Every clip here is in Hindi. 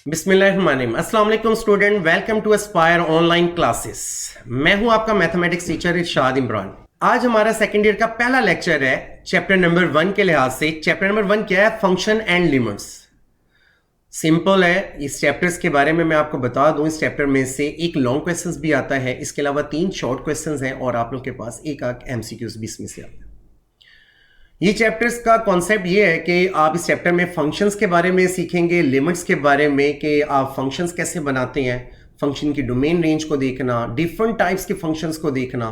बिस्मिल्लाहिर्रहमानिर्रहीम। अस्सलाम वालेकुम student, welcome to aspire online classes. मैं हूं आपका मैथमेटिक्स टीचर इरशाद इमरान। आज हमारा सेकेंड ईयर का पहला लेक्चर है चैप्टर नंबर 1 के लिहाज से। चैप्टर नंबर 1 क्या है? Function and limits. सिंपल है। इस चैप्टर्स के बारे में मैं आपको बता दूं, इस चैप्टर में से एक लॉन्ग क्वेश्चंस भी आता है, इसके अलावा 3 शॉर्ट क्वेश्चंस हैं और आप लोग के पास एक एमसीक्यूज भी इसमें से आते हैं। ये चैप्टर्स का कॉन्सेप्ट ये है कि आप इस चैप्टर में फंक्शंस के बारे में सीखेंगे, लिमिट्स के बारे में कि आप फंक्शंस कैसे बनाते हैं, फंक्शन की डोमेन रेंज को देखना, डिफरेंट टाइप्स के फंक्शंस को देखना,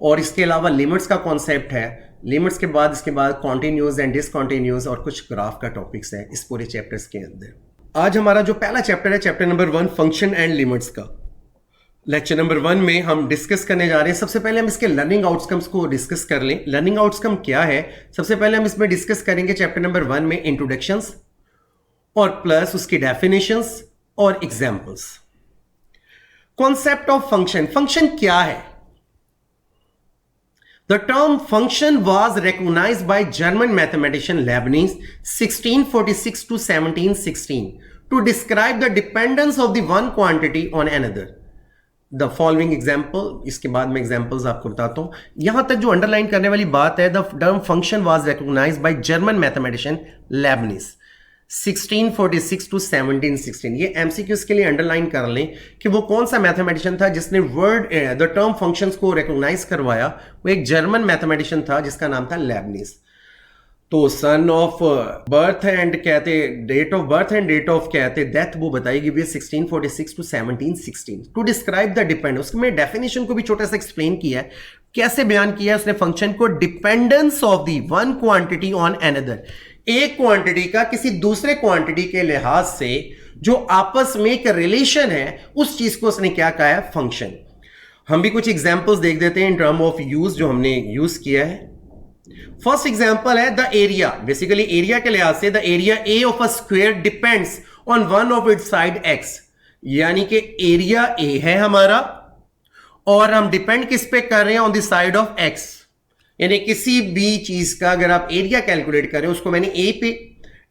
और इसके अलावा लिमिट्स का कॉन्सेप्ट है। लिमिट्स के बाद इसके बाद कॉन्टिन्यूज एंड डिसकॉन्टिन्यूज और कुछ ग्राफ का टॉपिक्स है इस पूरे चैप्टर्स के अंदर। आज हमारा जो पहला चैप्टर है, chapter number 1 function and limits का। लेक्चर नंबर 1 में हम डिस्कस करने जा रहे हैं। सबसे पहले हम इसके लर्निंग आउटकम्स को डिस्कस कर लें। लर्निंग आउटकम क्या है? सबसे पहले हम इसमें डिस्कस करेंगे चैप्टर नंबर 1 में इंट्रोडक्शंस और प्लस उसकी डेफिनेशंस और examples. Concept of function. Function क्या है? The term function was recognized by German mathematician Leibniz 1646 to 1716 to describe the dependence of the one quantity on another. The following example, इसके बाद मैं examples आपको बताता हूं। यहां तक जो अंडरलाइन करने वाली बात है, the term function was recognized by German mathematician Leibniz 1646 to 1716। ये एमसीक्यूज के लिए अंडरलाइन कर लें कि वो कौन सा मैथमेटिशियन था जिसने द टर्म फंक्शंस को रिकॉग्नाइज करवाया। वो एक जर्मन मैथमेटिशियन था जिसका नाम था लेबनिज। तो सन ऑफ बर्थ एंड कहते, date of birth and date of कहते डेथ वो बताएगी भी 1646 to 1716 to describe the depend. उसमें डेफिनेशन को भी छोटा सा एक्सप्लेन किया है। कैसे बयान किया है उसने फंक्शन को? Dependence of the one quantity on another. एक क्वांटिटी का किसी दूसरे क्वांटिटी के लिहाज से जो आपस में एक रिलेशन है, उस चीज को उसने क्या कहा है? फंक्शन। हम भी कुछ एग्जांपल्स देख देते हैं इन टर्म ऑफ यूज जो हमने यूज किया है। फर्स्ट एग्जांपल है द एरिया। बेसिकली एरिया के लिहाज से the area A of a square depends on one of its side x. यानी कि एरिया ए है हमारा और हम डिपेंड किस पे कर रहे हैं? On the side of x. यानी किसी भी चीज का अगर आप एरिया कैलकुलेट करें, उसको मैंने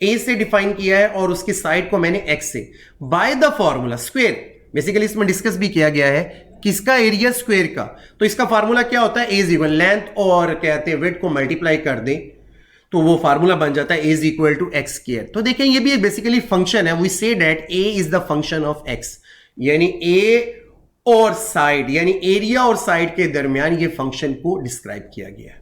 ए से डिफाइन किया है और उसकी साइड को मैंने एक्स से, bye the formula square. Basically इसमें डिस्कस भी किया गया है किसका? एरिया स्क्वायर का। तो इसका फार्मूला क्या होता है? ए इज इक्वल लेंथ और कहते हैं विड्थ को मल्टीप्लाई कर दें तो वो फार्मूला बन जाता है a is equal to x square. तो देखें ये भी एक बेसिकली फंक्शन है। We say that a is the function of x, यानी ए और साइड यानी एरिया और साइड के दरमियान ये फंक्शन को डिस्क्राइब किया गया है।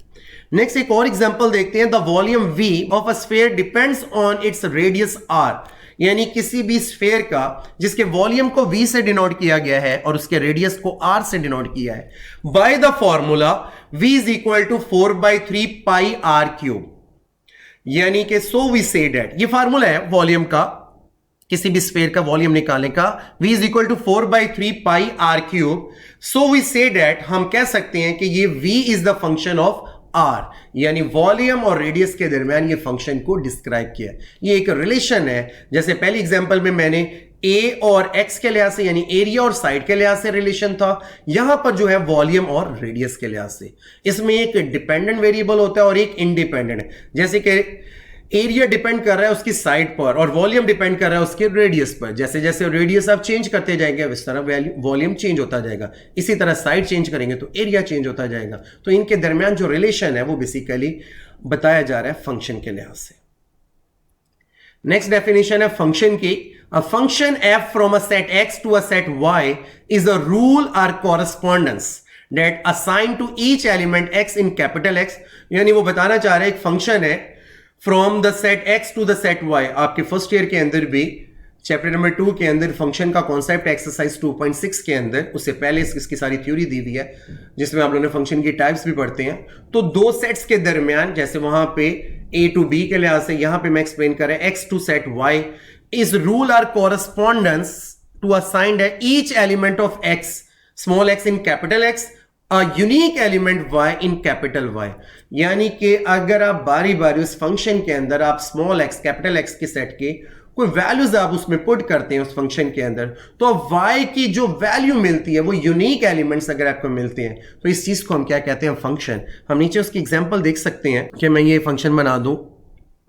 नेक्स्ट एक और एग्जांपल देखते हैं। The volume v of a sphere depends on its radius r। यानी किसी भी स्फीयर का जिसके वॉल्यूम को v से डिनोट किया गया है और उसके रेडियस को r से डिनोट किया है by the formula v is equal to 4/3 pi r cube. यानी कि सो वी से दैट, ये फार्मूला है वॉल्यूम का, किसी भी स्फीयर का वॉल्यूम निकालने का, v is equal to 4/3 pi r cube. So we say that, हम कह सकते हैं कि ये v is the function of r, यानी वॉल्यूम और रेडियस के दरमियान ये फंक्शन को डिस्क्राइब किया। ये एक रिलेशन है। जैसे पहले एग्जांपल में मैंने a और x के लिहाज से यानी एरिया और साइड के लिहाज से रिलेशन था, यहां पर जो है वॉल्यूम और रेडियस के लिहाज से। इसमें एक डिपेंडेंट वेरिएबल होता है और एक इंडिपेंडेंट। जैसे कि एरिया डिपेंड कर रहा है उसकी साइड पर और वॉल्यूम डिपेंड कर रहा है उसके रेडियस पर। जैसे जैसे रेडियस आप चेंज करते जाएंगे इस तरह वॉल्यूम चेंज होता जाएगा। इसी तरह साइड चेंज करेंगे तो एरिया चेंज होता जाएगा। तो इनके दरमियान जो रिलेशन है वो बेसिकली बताया जा रहा है फंक्शन के लिहाज से। नेक्स्ट डेफिनेशन है फंक्शन की। A function f from a set x to a set Y is a rule or correspondence that assign to each element x in capital x. यानी वो बताना चाह रहे हैं एक फंक्शन है from the set x to the set y. आपके फर्स्ट ईयर के अंदर भी चैप्टर नंबर 2 के अंदर फंक्शन का कॉन्सेप्ट एक्सरसाइज 2.6 के अंदर, उससे पहले इसकी सारी थ्योरी दी हुई है जिसमें आप लोगों ने फंक्शन की टाइप्स भी पढ़ते हैं। तो दो सेट्स के दरमियान, जैसे वहां पे ए टू बी के लिहाज से, यहां पे मैं एक्सप्लेन कर रहा हूं X to set Y is rule or correspondence to assigned each element of X small X in capital X unique element y in capital Y। यानी कि अगर आप बारी बारी उस फंक्शन के अंदर आप स्मॉल x कैपिटल x के सेट के कोई वैल्यूज आप उसमें पुट करते हैं उस फंक्शन के अंदर, तो y की जो वैल्यू मिलती है वो यूनिक एलिमेंट्स अगर आपको मिलते हैं तो इस चीज को हम क्या कहते हैं? फंक्शन। हम नीचे उसकी एग्जांपल देख सकते हैं कि मैं ये फंक्शन बना दूं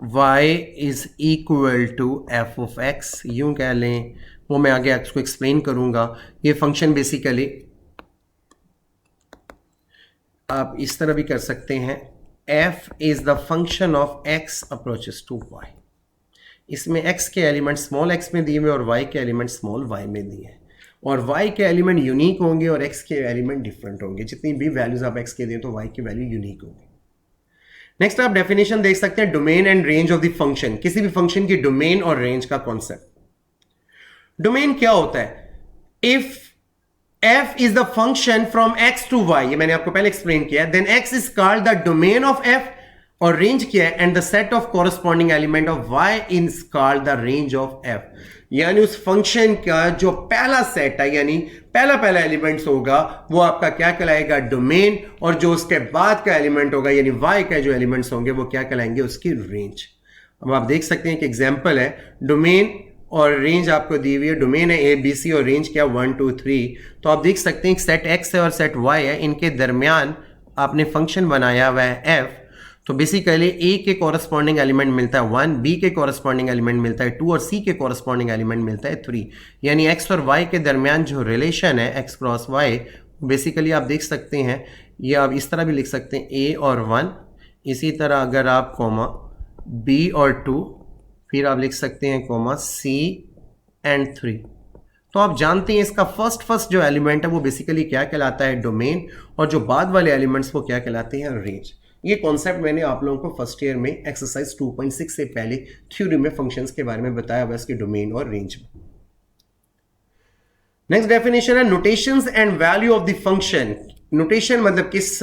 y is equal to F of X, यूं कह लें, वो मैं आगे आपको एक्सप्लेन करूंगा। ये फंक्शन बेसिकली आप इस तरह भी कर सकते हैं, f is the function of x approaches to y। इसमें x के एलिमेंट स्मॉल x में दिए हुए और y के एलिमेंट स्मॉल y में दिए हैं, और y के एलिमेंट यूनिक होंगे और x के एलिमेंट डिफरेंट होंगे। जितनी भी वैल्यूज आप x के दें तो y की वैल्यू यूनिक होगी। नेक्स्ट आप डेफिनेशन देख सकते हैं, domain and range of the function, किसी भी फंक्शन की डोमेन और रेंज का कॉन्सेप्ट। डोमेन क्या होता है? If f is the function from x to y, ये मैंने आपको पहले एक्सप्लेन किया, then x is called the domain of f, और रेंज क्या है, and the set of corresponding element of y is called the range of f। यानी उस फंक्शन का जो पहला सेट है, यानी पहला एलिमेंट्स होगा, वो आपका क्या कहलाएगा? डोमेन। और जो उसके बाद का एलिमेंट होगा यानी y का जो एलिमेंट्स होंगे वो क्या कहलाएंगे? उसकी रेंज। अब आप देख सकते हैं कि एग्जांपल है, डोमेन और रेंज आपको दी हुई है, डोमेन है ए बी सी और रेंज क्या 1 2 3। तो आप देख सकते हैं सेट x है और सेट y है, इनके दरमियान आपने फंक्शन बनाया हुआ है f। तो बेसिकली a के कॉरस्पॉन्डिंग एलिमेंट मिलता है 1, b के कॉरस्पॉन्डिंग एलिमेंट मिलता है 2 और c के कॉरस्पॉन्डिंग एलिमेंट मिलता है 3। यानी x और y के दरमियान जो रिलेशन है x क्रॉस y, बेसिकली आप देख सकते हैं, ये आप इस तरह भी लिख सकते हैं a और 1, इसी तरह अगर आप कॉमा b और 2, फिर आप लिख सकते हैं कॉमा c एंड 3। तो आप जानते हैं इसका फर्स्ट जो एलिमेंट है वो बेसिकली क्या कहलाता है? डोमेन, और जो बाद वाले एलिमेंट्स वो क्या कहलाते हैं? रेंज। ये कॉन्सेप्ट मैंने आप लोगों को फर्स्ट ईयर में एक्सरसाइज 2.6 से पहले थ्योरी में फंक्शंस के बारे में बताया हुआ, इसके डोमेन और रेंज में। नेक्स्ट डेफिनेशन है notations and value of the function. Notation मतलब किस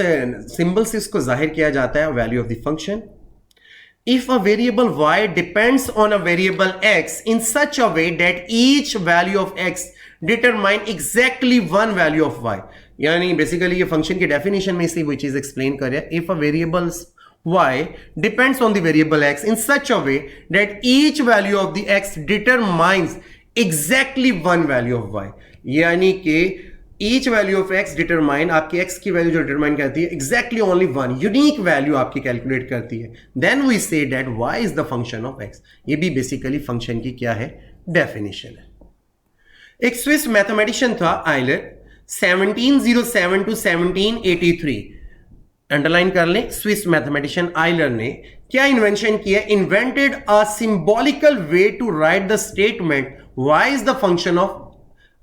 सिंबल से इसको जाहिर किया जाता है? Value of the function. If a variable y depends on a variable x in such a way that each value of x determine exactly one value of y, यानी बेसिकली ये फंक्शन की डेफिनेशन में इसी वो चीज एक्सप्लेन कर रहा है। If a variable y depends on the variable x in such a way that each value of the x determines exactly one value of y, यानी कि each value of x determine, आपकी x की वैल्यू जो डिटरमाइन करती है exactly only one unique value आपकी कैलकुलेट करती है, then we say that y is the function of x। ये भी बेसिकली फंक्शन की क्या है? डेफिनेशन है। एक स्विस मैथमेटिशियन था आइलर, 1707 to 1783, अंडरलाइन कर लें, स्विस मैथमेटिशियन आइलर ने क्या इन्वेंशन किया? Invented a symbolical way to write the statement y is the function of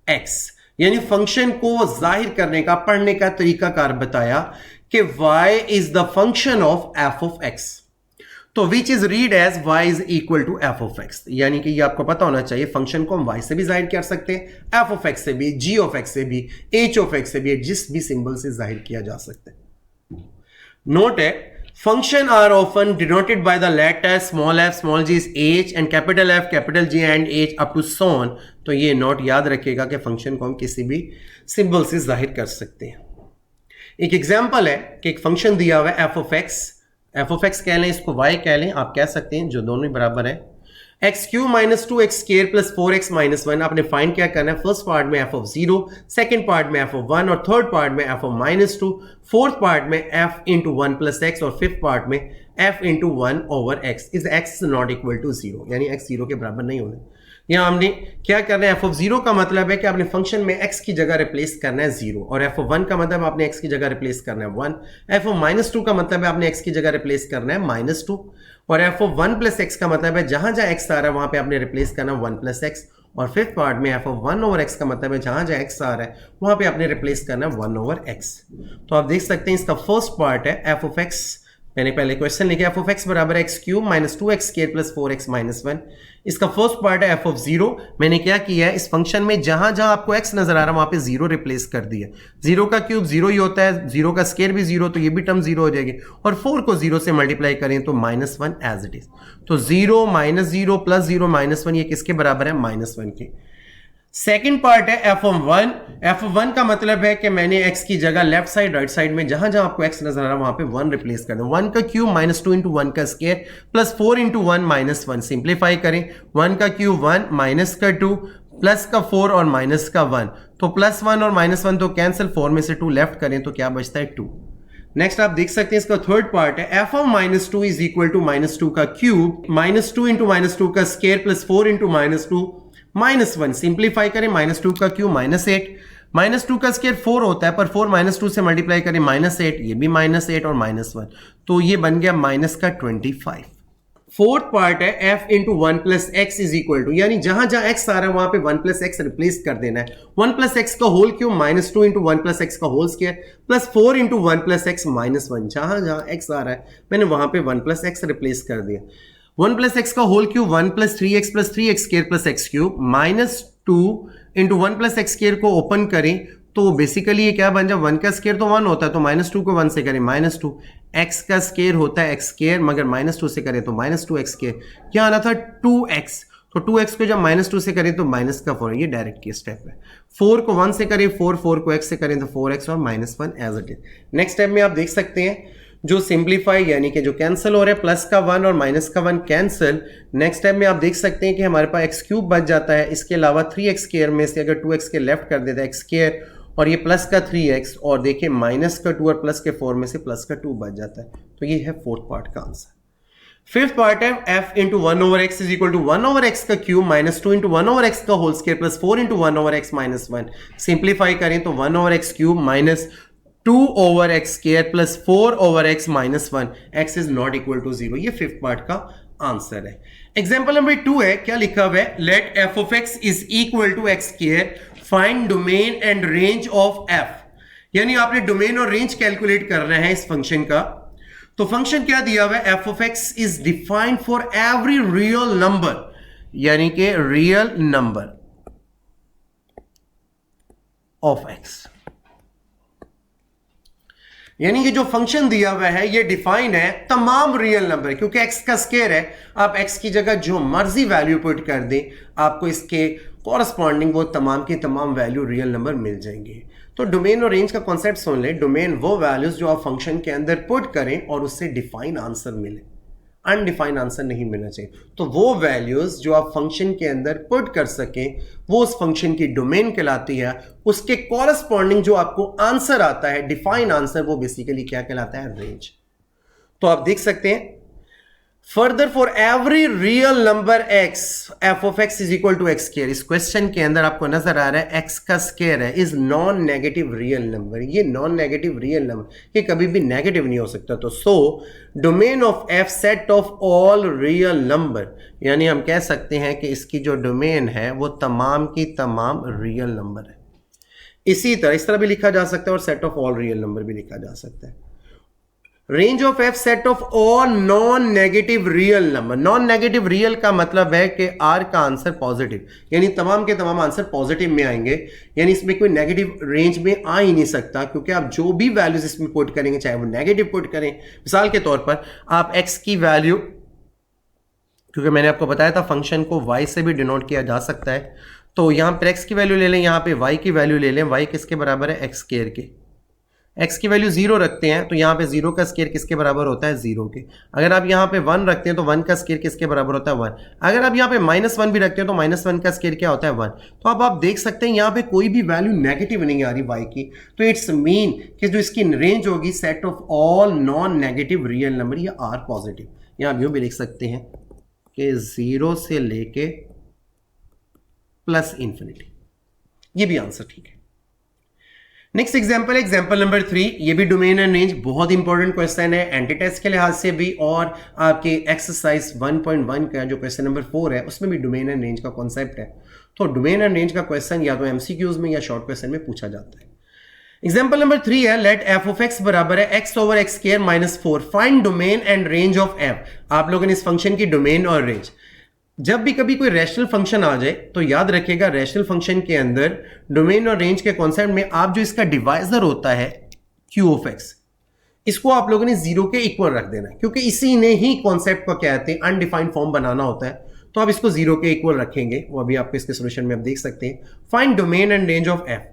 x, यानी फंक्शन को जाहिर करने का, पढ़ने का तरीकाकार बताया कि y is the function of f of x, तो which is read as y is equal to f of x। यानी कि ये आपको पता होना चाहिए, फंक्शन को हम y से भी जाहिर कर सकते हैं, f of x से भी, g of x से भी, h of x से भी, जिस भी सिंबल से जाहिर किया जा सकता है। नोट है, function are often denoted by the letter small f, small g is h and capital F, capital G and h up to so on। तो ये नोट याद रखिएगा कि फंक्शन को हम किसी भी सिंबल से जाहिर कर सकते हैं। एक एग्जांपल है कि एक फंक्शन दिया हुआ है f of x कह लें, इसको y कह लें, आप कह सकते हैं, जो दोनों ही बराबर है। X cube minus 2x square plus 4x minus 1, आपने फाइंड क्या करना है? फर्स्ट पार्ट में f of 0, सेकेंड पार्ट में f of 1 और थर्ड पार्ट में f of minus 2, fourth part में f इंटू 1 प्लस x और फिफ्थ पार्ट में f into 1 over x is x not equal to 0, यानी x 0 के बराबर नहीं होना। यहाँ हमने क्या करना है? f of 0 का मतलब है कि आपने फंक्शन में x की जगह रिप्लेस करना है 0, और f of 1 का मतलब आपने x की जगह रिप्लेस करना है 1, f of माइनस 2 का मतलब है आपने x की जगह रिप्लेस करना है माइनस 2, और f of 1 प्लस x का मतलब है जहां जहां x आ रहा है वहां पे आपने रिप्लेस करना 1 प्लस x, और फिफ्थ पार्ट में f of 1 ओवर x का मतलब है जहां जहां x आ रहा है वहां पे आपने रिप्लेस करना 1 ओवर x। तो आप देख सकते हैं इसका फर्स्ट पार्ट है f of x, मैंने पहले क्वेश्चन लिखा f of x बराबर x cube minus 2x square plus 4x minus 1। इसका फर्स्ट पार्ट है f of 0, मैंने क्या किया है, इस फंक्शन में जहां जहां आपको x नजर आ रहा है वहां पे 0 रिप्लेस कर दिया। 0 का क्यूब 0 ही होता है, 0 का स्क्वायर भी 0, तो ये भी टर्म 0 हो जाएगी, और 4 को 0 से मल्टीप्लाई करें तो माइनस 1 एज इट इज। तो 0 माइनस 0 प्लस 0 माइनस 1, ये किसके बराबर है? माइनस 1 के। सेकेंड पार्ट है f of 1। f of 1 का मतलब है कि मैंने x की जगह लेफ्ट साइड राइट साइड में जहां जहां आपको x नजर आ रहा है वहां पे 1 रिप्लेस कर दें। 1 का क्यूब माइनस 2 इंटू 1 का square plus 4 into 1 minus 1, simplify करें, 1 का क्यूब 1 माइनस का 2 प्लस का 4 और माइनस का 1, तो प्लस 1 और माइनस 1 तो कैंसिल, 4 में से 2 लेफ्ट करें तो क्या बचता है 2। नेक्स्ट आप देख सकते हैं इसका थर्ड पार्ट है f of -2 is equal to -2 का क्यूब -2 इंटू -2 का स्केयर प्लस 4 इंटू -2 -1। सिंप्लीफाई करें -2 का क्यूब -8, -2 का स्केयर 4 होता है पर 4 -2 से मल्टीप्लाई करें -8, ये भी -8 और -1, तो ये बन गया माइनस का 25। फोर्थ पार्ट है f into 1 plus x is equal to, यानी जहां जहां x आ रहा है वहां पे 1 प्लस एक्स रिप्लेस कर देना है। 1 प्लस एक्स का whole cube -2 into 1 plus x का whole square plus 4 into 1 plus x -1। जहां जहां x आ रहा है मैंने वहां पे 1 प्लस एक्स रिप्लेस कर दिया। 1 प्लस एक्स का whole cube 1 plus 3x plus 3x square plus x cube -2 into 1 plus x square को ओपन करें तो बेसिकली ये क्या बन जाए, 1 का स्क्वायर तो 1 होता है तो -2 को 1 से करें -2, x का स्क्वायर होता है x स्क्वायर मगर -2 से करें तो -2x स्क्वायर, क्या आना था 2x, तो 2x को जब -2 से करें तो माइनस का 4, ये डायरेक्ट की स्टेप है। 4 को 1 से करें 4 को x से करें तो 4x और -1 as it is. Next step में आप देख सकते हैं जो सिंप्लीफाई यानी कि जो कैंसिल हो रहा है प्लस का 1 और माइनस का 1 कैंसिल। नेक्स्ट स्टेप में आप देख सकते हैं कि हमारे पास एक्स क्यूब बच जाता है, इसके अलावा 3x स्क्वायर में से अगर 2x के लेफ्ट कर देता है एक्स स्क्वायर और ये प्लस का 3x और देखिए माइनस का 2 और प्लस के 4 में से प्लस का 2 बच जाता है, तो ये है फोर्थ पार्ट का आंसर। फिफ्थ पार्ट है f into 1 over x is equal to 1 over x का क्यूब -2 इंटू 1 ओवर एक्स का whole square plus 4 into 1 over x -1। Simplify करें तो 1 over x cube -2 over x square plus 4 over x -1, x is not equal to 0। ये फिफ्थ पार्ट का आंसर है। एग्जाम्पल नंबर 2 है, क्या लिखा हुआ है, let f of x is equal to x square, find domain and range of f। यानी आपने डोमेन और रेंज कैलकुलेट करना है इस फंक्शन का। तो फंक्शन क्या दिया हुआ है, f of x is defined for every real number, यानी कि रियल नंबर ऑफ x, यानी कि जो फंक्शन दिया हुआ है ये डिफाइन है तमाम रियल नंबर, क्योंकि x का स्क्वायर है, आप x की जगह जो मर्जी वैल्यू पुट कर दें आपको इसके कॉरस्पॉन्डिंग वो तमाम की तमाम वैल्यू रियल नंबर मिल जाएंगे। तो डोमेन और रेंज का कॉन्सेप्ट सुन ले, डोमेन वो वैल्यूज जो आप फंक्शन के अंदर पुट करें और उससे डिफाइन आंसर मिले, अनडिफाइंड आंसर नहीं मिलना चाहिए। तो वो वैल्यूज जो आप फंक्शन के अंदर पुट कर सकें वो उस फंक्शन की डोमेन कहलाती है, उसके कॉरस्पॉन्डिंग जो आपको आंसर आता है डिफाइन आंसर, वो बेसिकली क्या कहलाता है, रेंज। तो आप देख सकते हैं further for every real number x f of x is equal to x square, इस क्वेश्चन के अंदर आपको नजर आ रहा है x का स्क्वायर है, is non negative real number. ये नॉन नेगेटिव रियल नंबर ये कभी भी नेगेटिव नहीं हो सकता। तो so domain of f set of all real number, यानी हम कह सकते हैं कि इसकी जो डोमेन है वो तमाम की तमाम रियल नंबर है। इसी तरह इस तरह भी लिखा जा सकता है और set of all real number भी लिखा जा सकता है। Range of f set of all non negative real number, non negative real का मतलब है कि r का आंसर पॉजिटिव, यानी तमाम के तमाम आंसर पॉजिटिव में आएंगे, यानी इसमें कोई नेगेटिव रेंज में आ ही नहीं सकता, क्योंकि आप जो भी वैल्यूज इसमें पुट करेंगे चाहे वो नेगेटिव पुट करें। मिसाल के तौर पर आप x की वैल्यू, क्योंकि मैंने आपको बताया था फंक्शन को y से भी डिनोट किया जा सकता है, तो यहां पर x की वैल्यू ले लें, यहां पे y की वैल्यू ले लें, y किसके बराबर है, x स्क्वायर के। x की वैल्यू 0 रखते हैं तो यहाँ पे 0 का स्क्वायर किसके बराबर होता है, 0 के। अगर आप यहाँ पे 1 रखते हैं तो 1 का स्क्वायर किसके बराबर होता है, 1। अगर आप यहाँ पे -1 भी रखते हैं तो -1 का स्क्वायर क्या होता है, 1। तो अब आप देख सकते हैं यहाँ पे कोई भी वैल्यू नेगेटिव नहीं आ रही y की, तो इट्स मीन कि जो इसकी रेंज होगी set of all non negative real number, या आर पॉजिटिव। यहाँ आप यूँ भी लिख सकते हैं कि 0 से लेके +∞, ये भी आंसर ठीक है। नेक्स्ट एग्जांपल है एग्जांपल नंबर 3, ये भी डोमेन एंड रेंज बहुत इंपॉर्टेंट क्वेश्चन है एंटी टेस्ट के लिहाज से भी, और आपके एक्सरसाइज 1.1 का जो क्वेश्चन नंबर 4 है उसमें भी डोमेन एंड रेंज का कॉन्सेप्ट है। तो डोमेन एंड रेंज का क्वेश्चन या तो एमसीक्यूज में या शॉर्ट क्वेश्चन में पूछा जाता है। एग्जांपल नंबर 3 है, लेट f ऑफ x बराबर है x over x square -4, find domain and range of f। आप लोगों ने इस फंक्शन की डोमेन और रेंज, जब भी कभी कोई रैशनल फंक्शन आ जाए तो याद रखिएगा रैशनल फंक्शन के अंदर डोमेन और रेंज के कॉन्सेप्ट में आप जो इसका डिवाइजर होता है q ऑफ x, इसको आप लोगों ने 0 के इक्वल रख देना है, क्योंकि इसी ने ही कॉन्सेप्ट को क्या कहते हैं, अनडिफाइंड फॉर्म बनाना होता है। तो आप इसको 0 के इक्वल रखेंगे, वो अभी आपको इसके सोल्यूशन में आप देख सकते हैं। Find domain and range of f,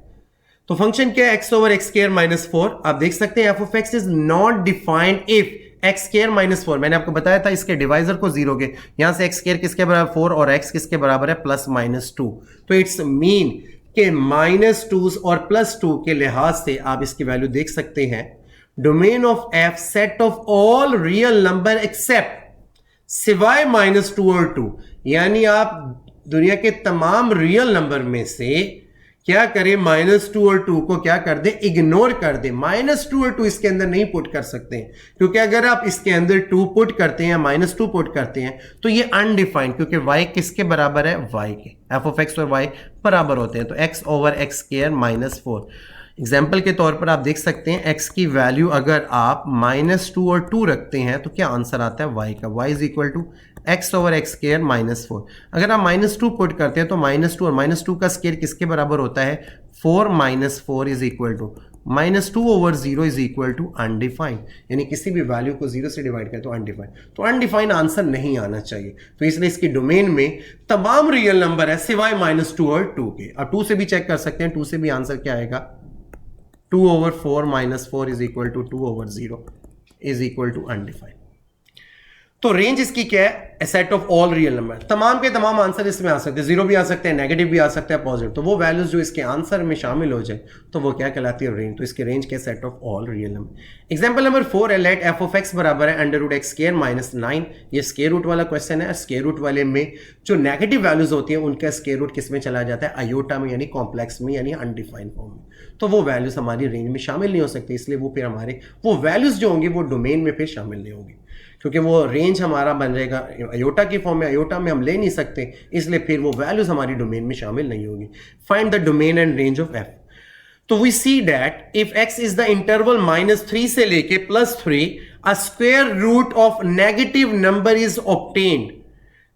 तो फंक्शन क्या है, x ओवर x स्क्वायर -4। आप देख सकते हैं f of x is not defined if x square -4, मैंने आपको बताया था इसके डिवाइजर को 0 के, यहां से x स्क्वायर किसके बराबर 4 और x किसके बराबर है +-2। तो इट्स मीन के -2 और +2 के लिहाज से आप इसकी वैल्यू देख सकते हैं domain of F set of all real number except, सिवाय -2 और 2, यानी आप दुनिया के तमाम रियल नंबर में से क्या करें, -2 और 2 को क्या कर दे, इग्नोर कर दे। -2 और 2 इसके अंदर नहीं पुट कर सकते हैं, क्योंकि अगर आप इसके अंदर 2 पुट करते हैं, -2 पुट करते हैं, तो ये अनडिफाइंड, क्योंकि y किसके बराबर है, y के, f ऑफ x और y बराबर होते हैं, तो x over x square -4। Example के तौर पर आप देख सकते हैं x की वैल्यू अगर आप -2 और 2 रखते हैं तो क्या आंसर आता है y का, y is equal to x over x square -4। अगर आप -2 पुट करते हैं तो -2 और -2 का स्क्वायर किसके बराबर होता है, 4 - 4 is equal to -2 over 0 is equal to undefined, यानी किसी भी वैल्यू को 0 से डिवाइड करें तो अनडिफाइंड, तो अनडिफाइंड आंसर नहीं आना चाहिए। तो इसलिए इसकी डोमेन में तमाम रियल नंबर है सिवाय -2 और 2 के। और 2 से भी चेक कर सकते हैं, 2 से भी आंसर क्या आएगा, 2 over 4 - 4 is equal to 2 over 0 is equal to undefined. तो रेंज इसकी क्या है, set of all real number, तमाम के तमाम आंसर इसमें आ सकते हैं, 0 भी आ सकते हैं, नेगेटिव भी आ सकते हैं, पॉजिटिव, तो वो वैल्यूज जो इसके आंसर में शामिल हो जाए तो वो क्या कहलाती है, रेंज। तो इसके रेंज के set of all real number. Example number 4 है, लेट f ऑफ x बराबर है √x स्क्वायर -9। ये स्क्वायर रूट वाला क्वेश्चन है। स्क्वायर रूट वाले में जो नेगेटिव वैल्यूज होती है उनका स्क्वायर रूट किस में चला जाता है, आयोटा में, यानी कॉम्प्लेक्स में, यानी अनडिफाइंड फॉर्म में, तो वो वैल्यूज हमारी रेंज में शामिल नहीं हो सकती, इसलिए वो फिर हमारे वो वैल्यूज जो होंगी वो डोमेन में फिर शामिल नहीं होंगी, क्योंकि वो रेंज हमारा बन जाएगा आयोटा की फॉर्म में, आयोटा में हम ले नहीं सकते, इसलिए फिर वो वैल्यूज हमारी डोमेन में शामिल नहीं होगी। Find the domain and range of f. तो we see that if x is the interval -3 से लेके +3, a square root of negative number is obtained,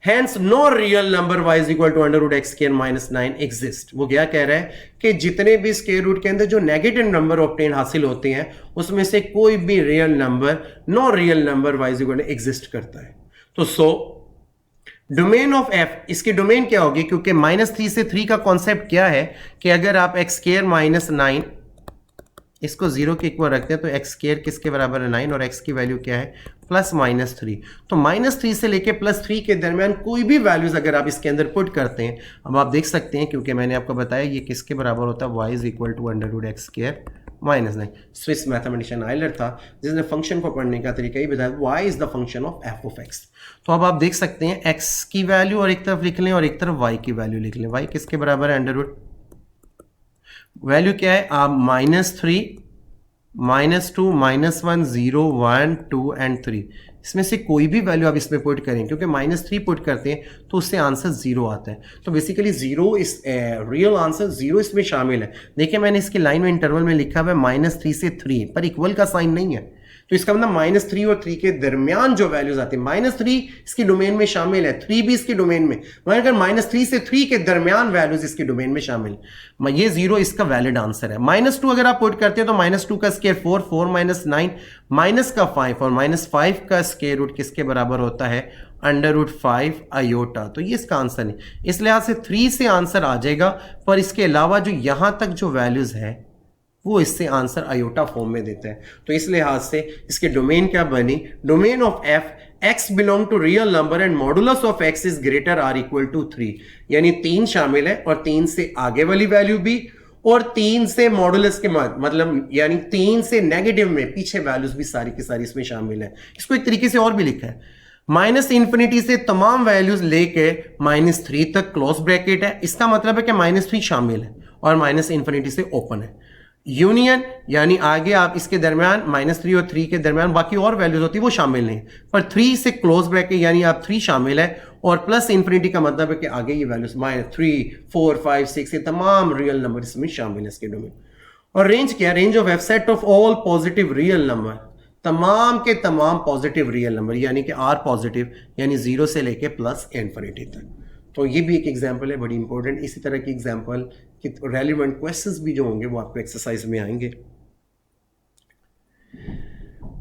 Hence, no real number y is equal to √x square -9 exist। वो क्या कह रहा है कि जितने भी स्क्वायर रूट के अंदर जो नेगेटिव नंबर ऑब्टेन हासिल होते हैं उसमें से कोई भी real number, no real number y is equal to exist करता है। तो डोमेन ऑफ f, इसकी डोमेन क्या होगी, क्योंकि -3 से 3 का कॉन्सेप्ट क्या है कि अगर आप x स्क्वायर -9 इसको 0 के इक्वल रखते हैं तो x स्क्वायर किसके बराबर है, 9, और x की वैल्यू क्या है, +-3। तो -3 से लेके +3 के दरमियान कोई भी वैल्यूज अगर आप इसके अंदर पुट करते हैं, अब आप देख सकते हैं क्योंकि मैंने आपको बताया ये किसके बराबर होता है, y is equal to √x square -9। Swiss mathematician Euler था जिसने फंक्शन को पढ़ने का तरीका ही बताया, y is the function of f of x। तो अब आप देख सकते हैं x की वैल्यू और एक तरफ लिख लें और एक तरफ y की वैल्यू लिख लें। y किसके बराबर है, √ वैल्यू क्या है, आप -3 -2 -1 0 1 2 एंड 3, इसमें से कोई भी वैल्यू आप इसमें पुट करें, क्योंकि -3 पुट करते हैं तो उससे आंसर 0 आता है। तो बेसिकली 0 इस रियल आंसर 0 इसमें शामिल है। देखिए मैंने इसकी लाइन में इंटरवल में लिखा हुआ है -3 से 3, पर इक्वल का साइन नहीं है, तो इसका मतलब -3 और 3 के दरमियान जो वैल्यूज आती है, -3 इसकी डोमेन में शामिल है, 3 भी इसकी डोमेन में, मगर अगर -3 से 3 के दरमियान वैल्यूज इसकी डोमेन में शामिल, ये 0 इसका वैलिड आंसर है। -2 अगर आप पुट करते हैं तो -2 का स्क्वायर 4, 4 - 9, माइनस का 5, और -5 का स्क्वायर रूट किसके बराबर होता है, √5 आयोटा। तो ये इसका आंसर नहीं, इस लिहाज से 3 से आंसर आ जाएगा, पर इसके अलावा जो यहां तक जो वैल्यूज है वो इससे आंसर आयोटा फॉर्म में देता है। तो इस लिहाज से इसके डोमेन क्या बनी, domain of f, x belong to real number and modulus of x is greater or equal to 3, यानी 3 शामिल है और 3 से आगे वाली वैल्यू भी, और 3 से मॉडुलस के मतलब यानी 3 से नेगेटिव में पीछे वैल्यूज भी सारी की सारी इसमें शामिल है। इसको एक तरीके से और भी लिखा है, -∞ से तमाम वैल्यूज लेके -3 तक क्लोज ब्रैकेट है, इसका मतलब है कि -3 शामिल है और -∞ से ओपन है। यूनियन यानी आगे आप इसके दरमियान -3 और 3 के दरमियान बाकी और वैल्यूज होती है वो शामिल नहीं, पर 3 से क्लोज ब्रैकेट यानी आप 3 शामिल है, और +∞ का मतलब है कि आगे ये वैल्यूज -3 4 5 6 ये तमाम रियल नंबर इसमें शामिल है इसके डोमेन। और रेंज क्या, range of F set of all positive real number, तमाम के तमाम पॉजिटिव रियल नंबर, यानी कि आर पॉजिटिव, यानी 0 से लेके +∞ तक। तो ये भी एक एग्जाम्पल है बड़ी इंपॉर्टेंट। इसी तरह की एग्जाम्पल कि रेलिवेंट क्वेश्चंस भी जो होंगे वो आपको एक्सरसाइज में आएंगे।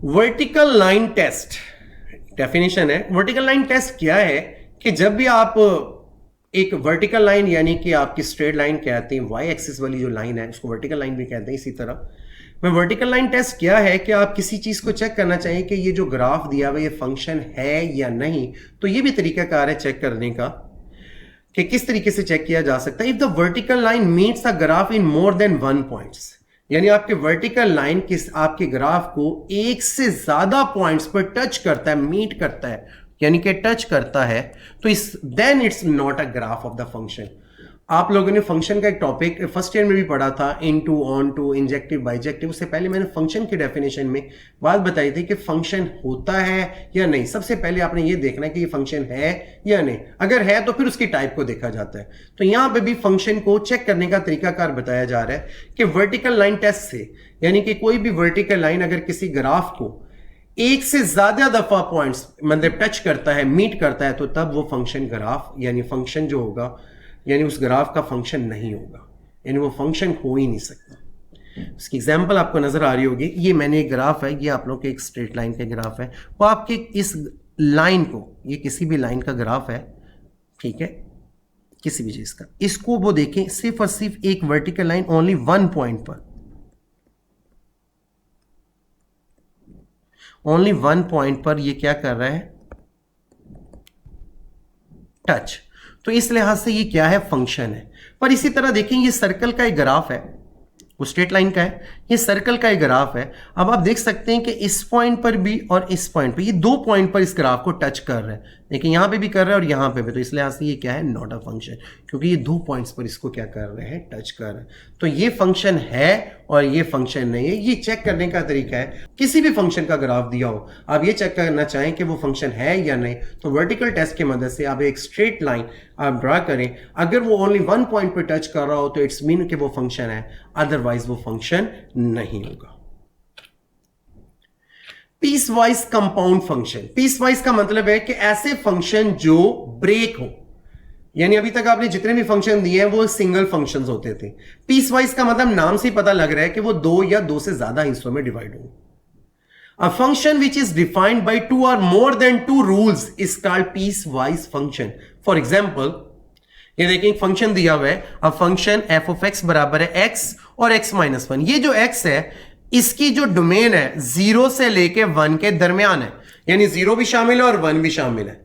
वर्टिकल लाइन टेस्ट, डेफिनेशन है, वर्टिकल लाइन टेस्ट क्या है कि जब भी आप एक वर्टिकल लाइन यानी कि आपकी स्ट्रेट लाइन कहते हैं, वाई एक्सिस वाली जो लाइन है उसको वर्टिकल लाइन भी कहते हैं, इसी तरह मैं वर्टिकल लाइन टेस्ट क्या है कि आप किसी चीज को चेक करना चाहिए कि ये जो ग्राफ दिया हुआ ये फंक्शन है या नहीं, तो ये भी तरीकाकार है चेक करने का कि किस तरीके से चेक किया जा सकता है। If the vertical line meets a graph in more than 1 points, यानी आपके वर्टिकल लाइन किस आपके ग्राफ को एक से ज्यादा पॉइंट्स पर टच करता है, मीट करता है, यानी कि टच करता है, तो इस then it's not a graph of the function. आप लोगों ने फंक्शन का एक टॉपिक फर्स्ट ईयर में भी पढ़ा था, into, onto, injective, bijective. उससे पहले मैंने फंक्शन की डेफिनेशन में बात बताई थी कि फंक्शन होता है या नहीं। सबसे पहले आपने ये देखना है कि ये फंक्शन है या नहीं, अगर है तो फिर उसकी टाइप को देखा जाता है। तो यहां पे भी फंक्शन को चेक करने का तरीकाकार बताया जा रहा है कि वर्टिकल लाइन टेस्ट से, यानी कि कोई भी वर्टिकल लाइन अगर किसी ग्राफ को एक से ज्यादा दफा पॉइंट्स मतलब टच करता है, मीट करता है, तो तब वो फंक्शन ग्राफ यानी फंक्शन जो होगा यानी उस ग्राफ का फंक्शन नहीं होगा, यानी वो फंक्शन हो ही नहीं सकता। इसकी एग्जांपल आपको नजर आ रही होगी। ये मैंने एक ग्राफ है, ये आप लोग के एक स्ट्रेट लाइन का ग्राफ है, वो आपके इस लाइन को, ये किसी भी लाइन का ग्राफ है, ठीक है, किसी भी चीज का, इसको वो देखें सिर्फ और सिर्फ एक vertical line only one point पर, ओनली वन पॉइंट पर ये क्या कर रहा है, टच। तो इस लिहाज से ये क्या है, फंक्शन है। पर इसी तरह देखें, ये सर्कल का एक ग्राफ है, वो स्ट्रेट लाइन का है, ये सर्कल का एक ग्राफ है। अब आप देख सकते हैं कि इस पॉइंट पर भी और इस पॉइंट पर, ये दो पॉइंट पर इस ग्राफ को टच कर रहा है। देखिए यहां पे भी कर रहा है और यहां पे भी, तो इस लिहाज से ये क्या है, नॉट अ फंक्शन, क्योंकि ये दो पॉइंट्स पर इसको क्या कर रहे हैं, टच कर रहे हैं। तो ये फंक्शन है और ये फंक्शन नहीं है। ये चेक करने का तरीका है, किसी भी फंक्शन का ग्राफ दिया हो, आप ये चेक करना चाहें कि वो फंक्शन है या नहीं, तो वर्टिकल टेस्ट की मदद से आप एक स्ट्रेट लाइन आप ड्रा करें, अगर वो ओनली वन पॉइंट पर टच कर रहा हो तो इट्स मीन कि वो फंक्शन है, अदरवाइज वो फंक्शन नहीं होगा। Piecewise compound function, piecewise का मतलब है कि ऐसे फंक्शन जो ब्रेक हो, यानी अभी तक आपने जितने भी फंक्शन दिए हैं वो सिंगल फंक्शंस होते थे। पीस वाइज का मतलब नाम से पता लग रहा है कि वो दो या दो से ज्यादा हिस्सों में डिवाइड होंगे। A function which is defined by two or more than two rules is called piecewise function. For example, ये देखिए एक फंक्शन दिया हुआ है, अब फंक्शन f of x बराबर है x और x माइनस वन। ये जो x है इसकी जो डोमेन है 0 से लेके 1 के दरमियान है, यानी 0 भी शामिल है और 1 भी शामिल है।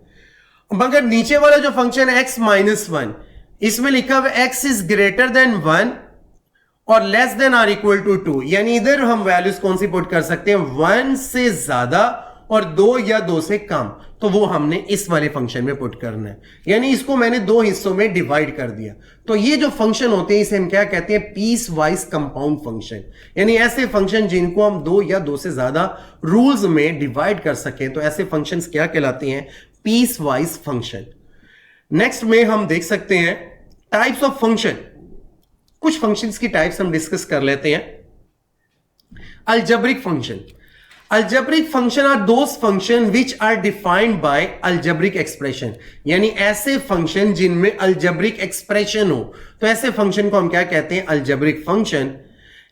मगर नीचे वाला जो फंक्शन है x माइनस वन, इसमें लिखा हुआ है x इज ग्रेटर देन 1 और less than or equal to 2, यानी इधर हम वैल्यूज कौन सी पुट कर सकते हैं, 1 से ज्यादा और 2 या 2 से कम, तो वो हमने इस वाले फंक्शन में पुट करना है। यानी इसको मैंने दो हिस्सों में डिवाइड कर दिया। तो ये जो फंक्शन होते हैं इसे हम क्या कहते हैं, पीस वाइज कंपाउंड फंक्शन, यानी ऐसे फंक्शन जिनको हम दो या दो से ज्यादा रूल्स में डिवाइड कर सकें, तो ऐसे फंक्शंस क्या कहलाते हैं, पीस वाइज फंक्शन। नेक्स्ट में हम देख सकते हैं टाइप्स ऑफ फंक्शन। कुछ फंक्शंस की टाइप्स हम डिस्कस कर लेते हैं। Algebraic function, algebraic function are those function which are defined by algebraic expression, यानी ऐसे फंक्शन जिनमें अलजेब्रिक एक्सप्रेशन हो, तो ऐसे फंक्शन को हम क्या कहते हैं, अलजेब्रिक फंक्शन।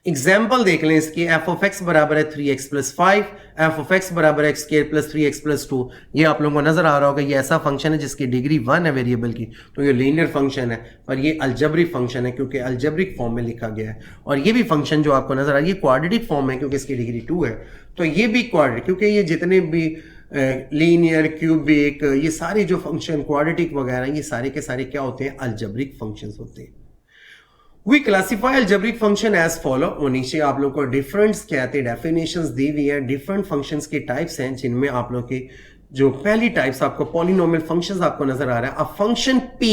एग्जाम्पल देख लें इसकी, एफ ऑफ एक्स बराबर है 3x plus 5, f of x बराबर x square plus 3x plus 2। ये आप लोगों को नजर आ रहा होगा, ये ऐसा फंक्शन है जिसकी डिग्री 1 है वेरिएबल की, तो ये लीनियर फंक्शन है, पर ये अलजेब्रिक फंक्शन है क्योंकि अलजेब्रिक फॉर्म में लिखा गया है। और ये भी फंक्शन जो आपको नजर आ रहा है ये क्वाड्रेटिक फॉर्म है क्योंकि इसकी डिग्री 2 है, तो ये भी क्वाड्रेटिक, क्योंकि ये जितने भी लीनियर, क्यूबिक, ये सारे जो फंक्शन क्वाड्रेटिक वगैरह, ये सारे के सारे क्या होते हैं, अलजेब्रिक फंक्शंस होते हैं। We classify algebraic function as follow। और नीचे आप लोग को डिफरेंट कहते हैं, डेफिनेशंस दी हुई है, डिफरेंट फंक्शंस के टाइप्स हैं, जिनमें आप लोग की जो पहली टाइप्स आपको पॉलिनोमियल फंक्शंस आपको नजर आ रहा है। A function p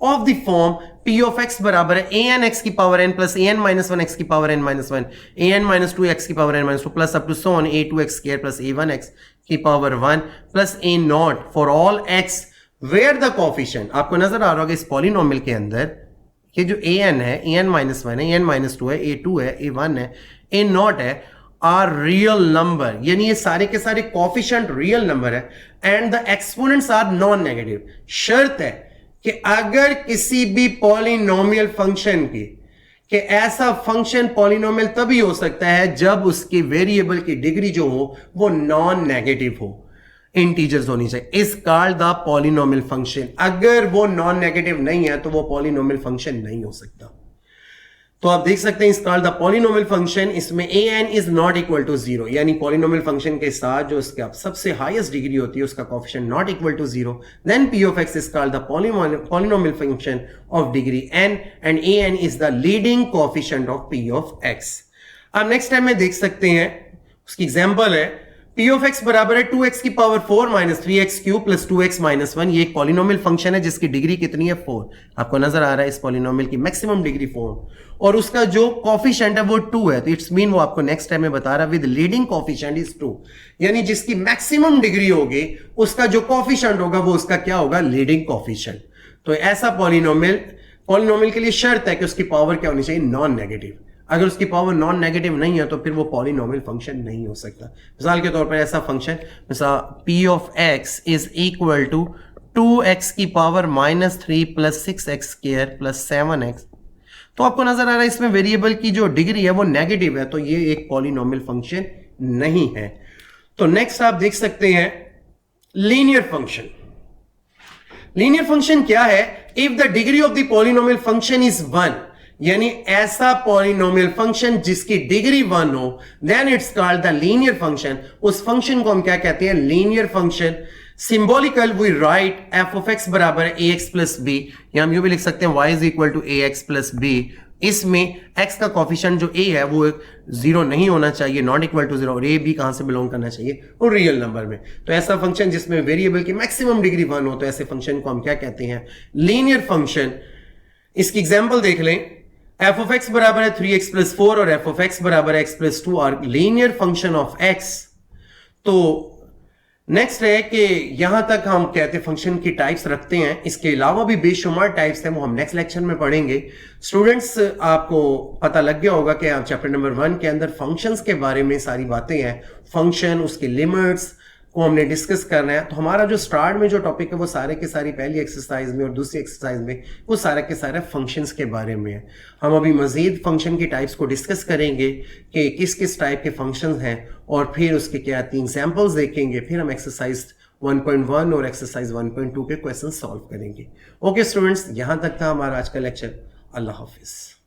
of the form p of x बराबर है an x की power n plus an minus one x की power n minus one, an minus two x की power n minus two plus up to so on a2x square plus a1x की power 1 plus a not for all x where the coefficient. आपको नजर आ रहा होगा इस पॉलिनोमियल के अंदर ये जो an है, an माइनस वन है, an माइनस टू है, a2 है, a1 है, a नॉट है, आर रियल नंबर, यानी ये सारे के सारे कोफिशिएंट रियल नंबर है, and the exponents are non negative. शर्त है कि अगर किसी भी पॉलिनोमियल फंक्शन की कि ऐसा फंक्शन पॉलिनोमियल तभी हो सकता है जब उसकी वेरिएबल की डिग्री जो हो वो नॉन नेगेटिव हो, इंटीजर्स होनी चाहिए, इस कॉल्ड द पॉलिनोमियल फंक्शन। अगर वो नॉन नेगेटिव नहीं है तो वो पॉलिनोमियल फंक्शन नहीं हो सकता। तो आप देख सकते हैं इस कॉल्ड द पॉलिनोमियल फंक्शन, इसमें an is not equal to 0, यानी पॉलिनोमियल फंक्शन के साथ जो इसका सबसे हाईएस्ट डिग्री होती है उसका coefficient not equal to 0, then p of x is called the polynomial function of degree n and an is the leading coefficient of p of x। अब नेक्स्ट टाइम में देख सकते हैं, उसकी एग्जांपल है p ऑफ x बराबर है 2x की power 4 minus 3x cube plus 2x minus 1। ये एक पॉलिनोमियल फंक्शन है जिसकी डिग्री कितनी है 4। आपको नजर आ रहा है इस पॉलिनोमियल की मैक्सिमम डिग्री 4 और उसका जो कॉफिशिएंट है वो 2 है, तो इट्स मीन वो आपको नेक्स्ट टाइम में बता रहा है विद लीडिंग कॉफिशिएंट इज 2, यानी जिसकी मैक्सिमम डिग्री होगी उसका जो कॉफिशिएंट होगा वो उसका क्या होगा, लीडिंग कॉफिशिएंट। तो ऐसा पॉलिनोमियल के लिए शर्त है कि उसकी पावर क्या होनी चाहिए, नॉन नेगेटिव। अगर उसकी पावर नॉन नेगेटिव नहीं है तो फिर वो पॉलिनोमियल फंक्शन नहीं हो सकता। मिसाल के तौर पर ऐसा फंक्शन, मिसाल p of x is equal to 2x की power minus 3 plus 6x square plus 7x, तो आपको नजर आ रहा है इसमें वेरिएबल की जो डिग्री है वो नेगेटिव है, तो ये एक पॉलिनोमियल फंक्शन नहीं है। तो नेक्स्ट आप देख सकते हैं लीनियर फंक्शन। लीनियर फंक्शन क्या है, if the degree of the polynomial function is 1, यानी ऐसा पॉलिनोमियल फंक्शन जिसकी डिग्री 1 हो, then it's called the linear function. उस फंक्शन को हम क्या कहते हैं, linear function. Symbolical we write f of x बराबर है ax प्लस b, या हम यूं भी लिख सकते हैं y is equal to ax plus b। इसमें x का कॉफिशिएंट जो a है वो 0 नहीं होना चाहिए, नॉट इक्वल टू 0, और a b कहां से बिलोंग करना चाहिए, वो रियल नंबर में। तो ऐसा फंक्शन जिसमें वेरिएबल की मैक्सिमम डिग्री 1 हो, तो ऐसे फंक्शन को हम क्या कहते हैं, लीनियर फंक्शन। इसकी एग्जांपल देख लें, f ऑफ x बराबर है 3x प्लस 4 और f ऑफ x बराबर है x प्लस 2 और लीनियर फंक्शन ऑफ x। तो नेक्स्ट है कि यहां तक हम कहते हैं फंक्शन की टाइप्स रखते हैं, इसके अलावा भी बेशुमार टाइप्स हैं, वो हम नेक्स्ट लेक्चर में पढ़ेंगे। स्टूडेंट्स, आपको पता लग गया होगा कि आप चैप्टर नंबर 1 के अंदर फंक्शंस के बारे में सारी बातें हैं, फंक्शन, उसके लिमिट्स को हमने डिस्कस करना है। तो हमारा जो स्टार्ट में जो टॉपिक है वो सारे के सारी पहली एक्सरसाइज में और दूसरी एक्सरसाइज में वो सारे के सारे फंक्शंस के बारे में है। हम अभी मजीद फंक्शन की टाइप्स को डिस्कस करेंगे कि किस किस टाइप के फंक्शंस हैं, और फिर उसके क्या 3 सैंपल्स देखेंगे, फिर हम एक्सरसाइज 1.1 और एक्सरसाइज 1.2 के क्वेश्चन सॉल्व करेंगे। ओके स्टूडेंट्स, यहां तक था हमारा आज का लेक्चर। अल्लाह हाफिज।